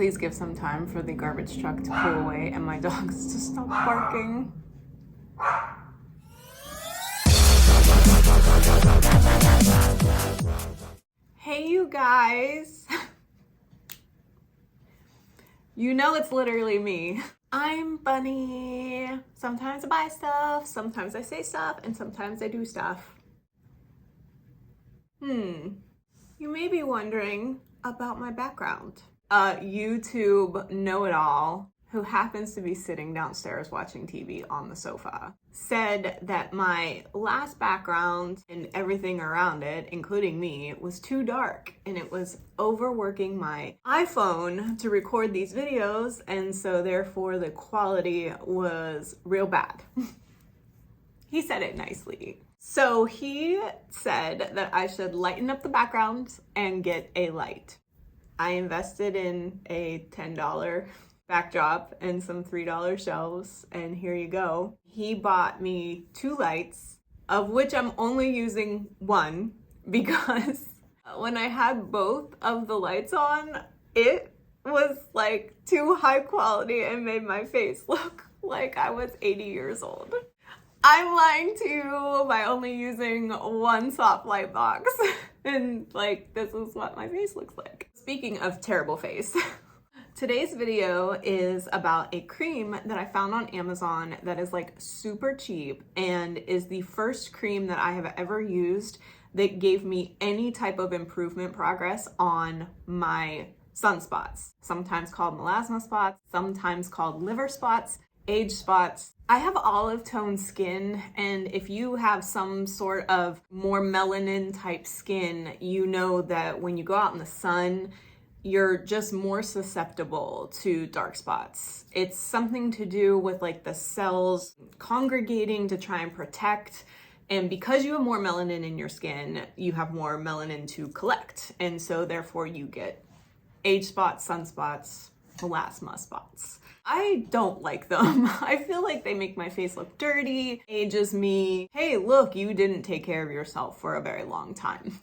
Please give some time for the garbage truck to pull away and my dogs to stop barking. Hey you guys! You know it's literally me. I'm Bunny. Sometimes I buy stuff, sometimes I say stuff, and sometimes I do stuff. You may be wondering about my background. YouTube know-it-all who happens to be sitting downstairs watching TV on the sofa said that my last background and everything around it, including me, was too dark and it was overworking my iPhone to record these videos, and so therefore the quality was real bad. He said it nicely. So he said that I should lighten up the background and get a light. I invested in a $10 backdrop and some $3 shelves, and here you go. He bought me 2 lights, of which I'm only using one because when I had both of the lights on, it was like too high quality and made my face look like I was 80 years old. I'm lying to you by only using one soft light box. And like, this is what my face looks like. Speaking of terrible face, today's video is about a cream that I found on Amazon that is like super cheap and is the first cream that I have ever used that gave me any type of improvement progress on my sunspots, sometimes called melasma spots, sometimes called liver spots, age spots. I have olive tone skin, and if you have some sort of more melanin type skin, you know that when you go out in the sun, you're just more susceptible to dark spots. It's something to do with like the cells congregating to try and protect. And because you have more melanin in your skin, you have more melanin to collect. And so therefore you get age spots, sunspots, melasma spots. I don't like them. I feel like they make my face look dirty, ages me. Hey, look, you didn't take care of yourself for a very long time.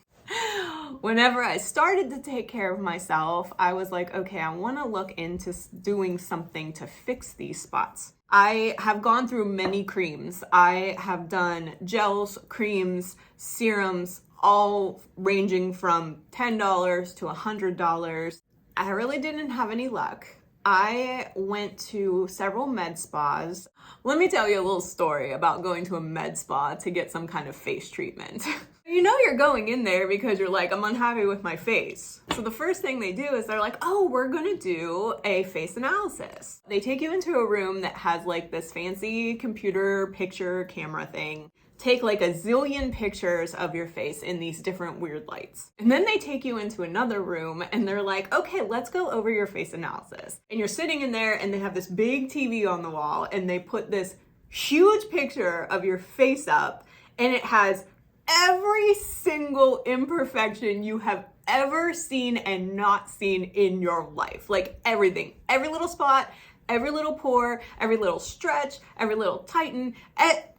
Whenever I started to take care of myself, I was like, okay, I want to look into doing something to fix these spots. I have gone through many creams. I have done gels, creams, serums, all ranging from $10 to $100. I really didn't have any luck. I went to several med spas. Let me tell you a little story about going to a med spa to get some kind of face treatment. You know you're going in there because you're like, I'm unhappy with my face. So the first thing they do is they're like, oh, we're gonna do a face analysis. They take you into a room that has like this fancy computer picture camera thing, take like a zillion pictures of your face in these different weird lights. And then they take you into another room and they're like, okay, let's go over your face analysis. And you're sitting in there and they have this big TV on the wall and they put this huge picture of your face up and it has every single imperfection you have ever seen and not seen in your life. Like everything, every little spot, every little pore, every little stretch, every little tighten,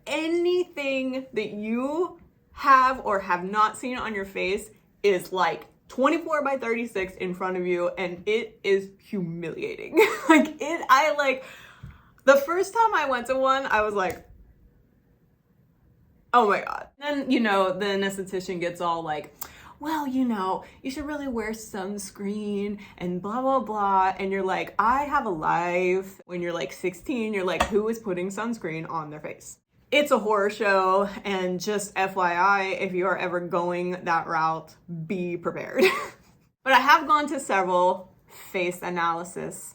anything that you have or have not seen on your face is like 24 by 36 in front of you, and it is humiliating. The first time I went to one, I was like, oh my God. Then, you know, the anesthetician gets all like, well, you know, you should really wear sunscreen and blah, blah, blah. And you're like, I have a life. When you're like 16, you're like, who is putting sunscreen on their face? It's a horror show. And just FYI, if you are ever going that route, be prepared. But I have gone to several face analysis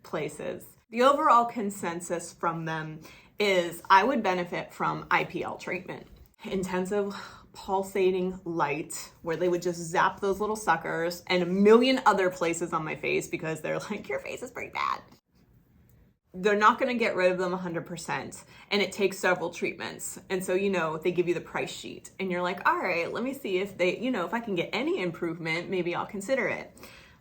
places. The overall consensus from them is I would benefit from IPL treatment, intensive pulsating light, where they would just zap those little suckers and a million other places on my face because they're like, your face is pretty bad. They're not going to get rid of them 100%, and it takes several treatments. And so, you know, they give you the price sheet and you're like, all right, let me see if they, you know, if I can get any improvement, maybe I'll consider it.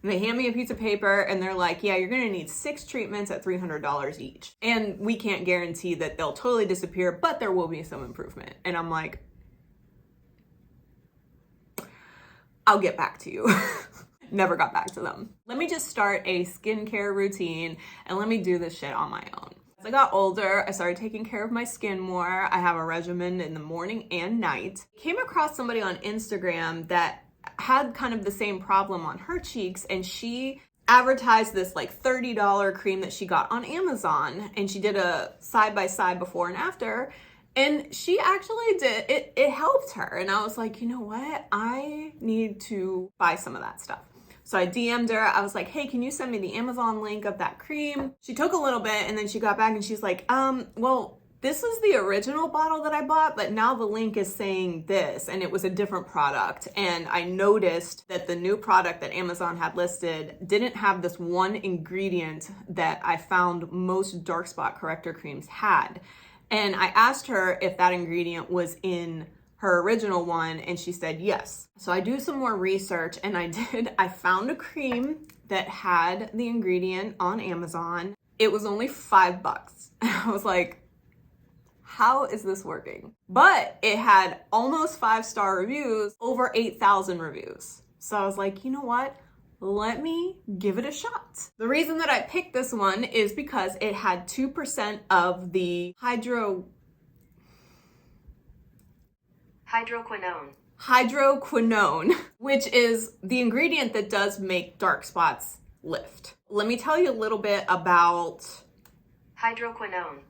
And they hand me a piece of paper and they're like, yeah, you're gonna need 6 treatments at $300 each. And we can't guarantee that they'll totally disappear, but there will be some improvement. And I'm like, I'll get back to you. never got back to them. Let me just start a skincare routine and let me do this shit on my own. As I got older, I started taking care of my skin more. I have a regimen in the morning and night. Came across somebody on Instagram that had kind of the same problem on her cheeks, and she advertised this like $30 cream that she got on Amazon, and she did a side-by-side before and after, and she actually did it helped her. And I was like, you know what, I need to buy some of that stuff. So I DM'd her. I was like, hey, can you send me the Amazon link of that cream? She took a little bit, and then she got back and she's like, well, this is the original bottle that I bought, but now the link is saying this, and it was a different product. And I noticed that the new product that Amazon had listed didn't have this one ingredient that I found most dark spot corrector creams had. And I asked her if that ingredient was in her original one, and she said yes. So I do some more research, and I found a cream that had the ingredient on Amazon. It was only $5. I was like, how is this working? But it had almost 5-star reviews, over 8,000 reviews. So I was like, you know what? Let me give it a shot. The reason that I picked this one is because it had 2% of the hydroquinone, which is the ingredient that does make dark spots lift. Let me tell you a little bit about hydroquinone.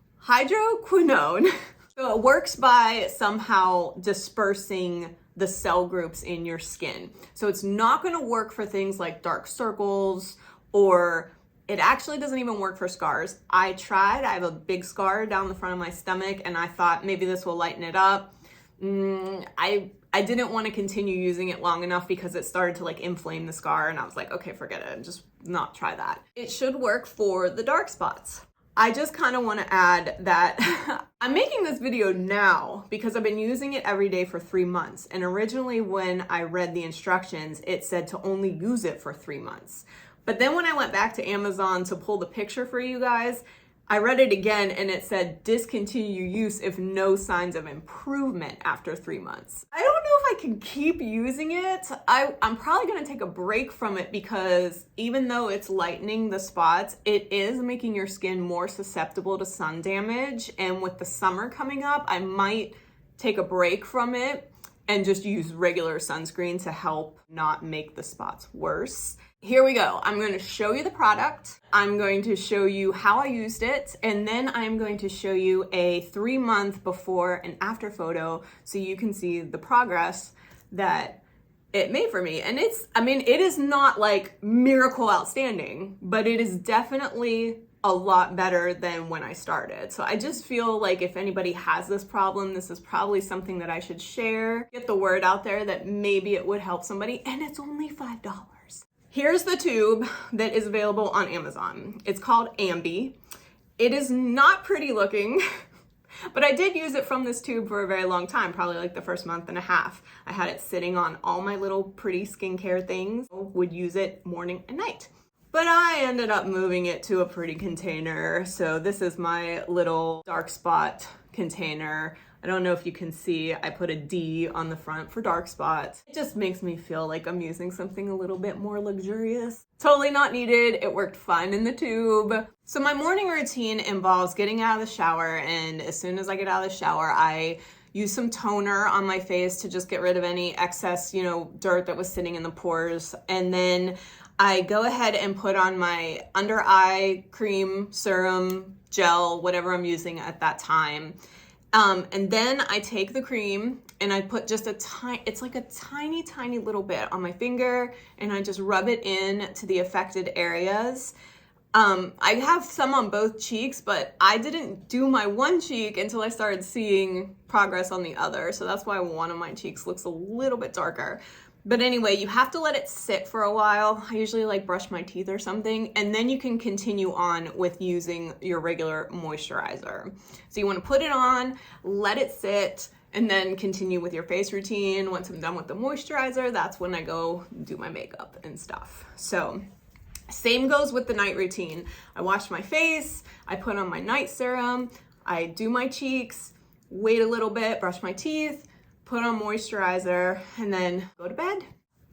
So it works by somehow dispersing the cell groups in your skin. So it's not going to work for things like dark circles, or it actually doesn't even work for scars. I tried. I have a big scar down the front of my stomach, and I thought maybe this will lighten it up. I didn't want to continue using it long enough because it started to like inflame the scar, and I was like, okay, forget it, just not try that. It should work for the dark spots. I just kind of want to add that I'm making this video now because I've been using it every day for 3 months. And originally when I read the instructions, it said to only use it for 3 months. But then when I went back to Amazon to pull the picture for you guys, I read it again and it said discontinue use if no signs of improvement after 3 months. I don't know if I can keep using it. I'm probably gonna take a break from it because even though it's lightening the spots, it is making your skin more susceptible to sun damage. And with the summer coming up, I might take a break from it and just use regular sunscreen to help not make the spots worse. Here we go. I'm going to show you the product. I'm going to show you how I used it, and then I'm going to show you a 3-month before and after photo so you can see the progress that it made for me. And it is not like miracle outstanding, but it is definitely a lot better than when I started. So I just feel like if anybody has this problem, this is probably something that I should share, get the word out there that maybe it would help somebody, and it's only $5. Here's the tube that is available on Amazon. It's called Ambi. It is not pretty looking, but I did use it from this tube for a very long time, probably like the first month and a half. I had it sitting on all my little pretty skincare things. I would use it morning and night. But I ended up moving it to a pretty container. So this is my little dark spot container. I don't know if you can see, I put a D on the front for dark spots. It just makes me feel like I'm using something a little bit more luxurious. Totally not needed. It worked fine in the tube. So my morning routine involves getting out of the shower, and as soon as I get out of the shower, I use some toner on my face to just get rid of any excess, dirt that was sitting in the pores. And then I go ahead and put on my under eye cream, serum, gel, whatever I'm using at that time. And then I take the cream and I put just it's like a tiny, tiny little bit on my finger, and I just rub it in to the affected areas. I have some on both cheeks, but I didn't do my one cheek until I started seeing progress on the other. So that's why one of my cheeks looks a little bit darker. But anyway, you have to let it sit for a while. I usually like brush my teeth or something, and then you can continue on with using your regular moisturizer. So you want to put it on, let it sit, and then continue with your face routine. Once I'm done with the moisturizer, that's when I go do my makeup and stuff. So same goes with the night routine. I wash my face, I put on my night serum, I do my cheeks, wait a little bit, brush my teeth, put on moisturizer, and then go to bed.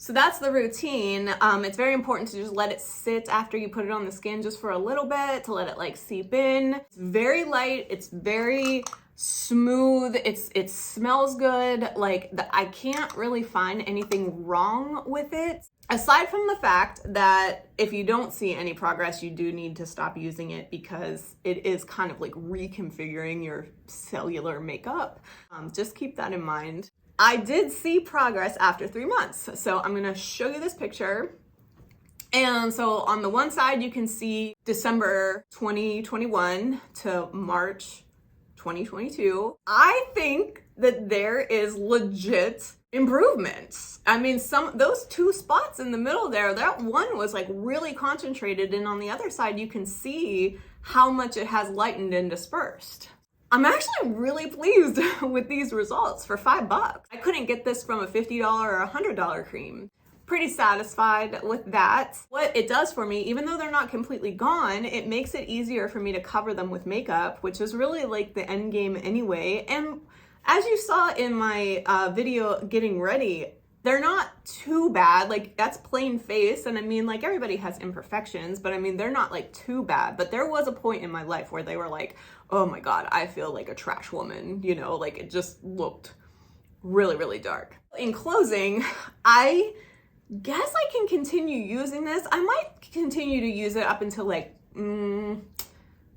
So that's the routine. It's very important to just let it sit after you put it on the skin just for a little bit to let it like seep in. It's very light. It's very smooth. It smells good. Like I can't really find anything wrong with it. Aside from the fact that if you don't see any progress, you do need to stop using it because it is kind of like reconfiguring your cellular makeup. Just keep that in mind. I did see progress after 3 months. So I'm gonna show you this picture. And so on the one side, you can see December 2021 to March 2022. I think that there is legit improvements. I mean, those 2 spots in the middle there, that one was like really concentrated, and on the other side, you can see how much it has lightened and dispersed. I'm actually really pleased with these results for $5. I couldn't get this from a $50 or $100 cream. Pretty satisfied with that. What it does for me, even though they're not completely gone, it makes it easier for me to cover them with makeup, which is really like the end game anyway. And as you saw in my video getting ready, they're not too bad. Like, that's plain face, and I mean, like, everybody has imperfections, but I mean, they're not like too bad. But there was a point in my life where they were like, oh my God, I feel like a trash woman, you know, like it just looked really, really dark. In closing, I guess I can continue using this. I might continue to use it up until like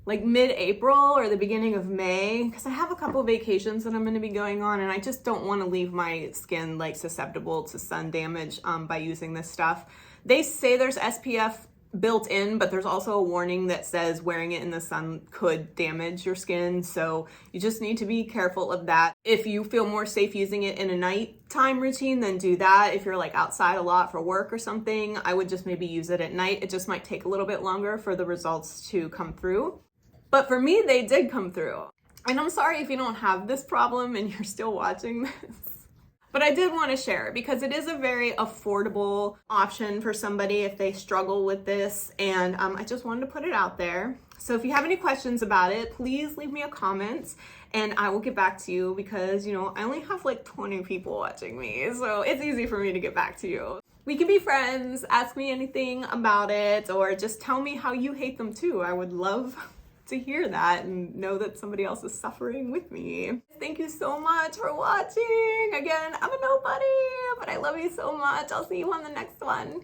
mid-April or the beginning of May, because I have a couple of vacations that I'm going to be going on, and I just don't want to leave my skin like susceptible to sun damage by using this stuff. They say there's SPF built in, but there's also a warning that says wearing it in the sun could damage your skin, so you just need to be careful of that. If you feel more safe using it in a nighttime routine, then do that. If you're like outside a lot for work or something, I would just maybe use it at night. It just might take a little bit longer for the results to come through. But for me, they did come through. And I'm sorry if you don't have this problem and you're still watching this. But I did want to share it because it is a very affordable option for somebody if they struggle with this. And I just wanted to put it out there. So if you have any questions about it, please leave me a comment and I will get back to you because, you know, I only have like 20 people watching me. So it's easy for me to get back to you. We can be friends, ask me anything about it, or just tell me how you hate them too. I would love to hear that and know that somebody else is suffering with me. Thank you so much for watching. Again, I'm a nobody, but I love you so much. I'll see you on the next one.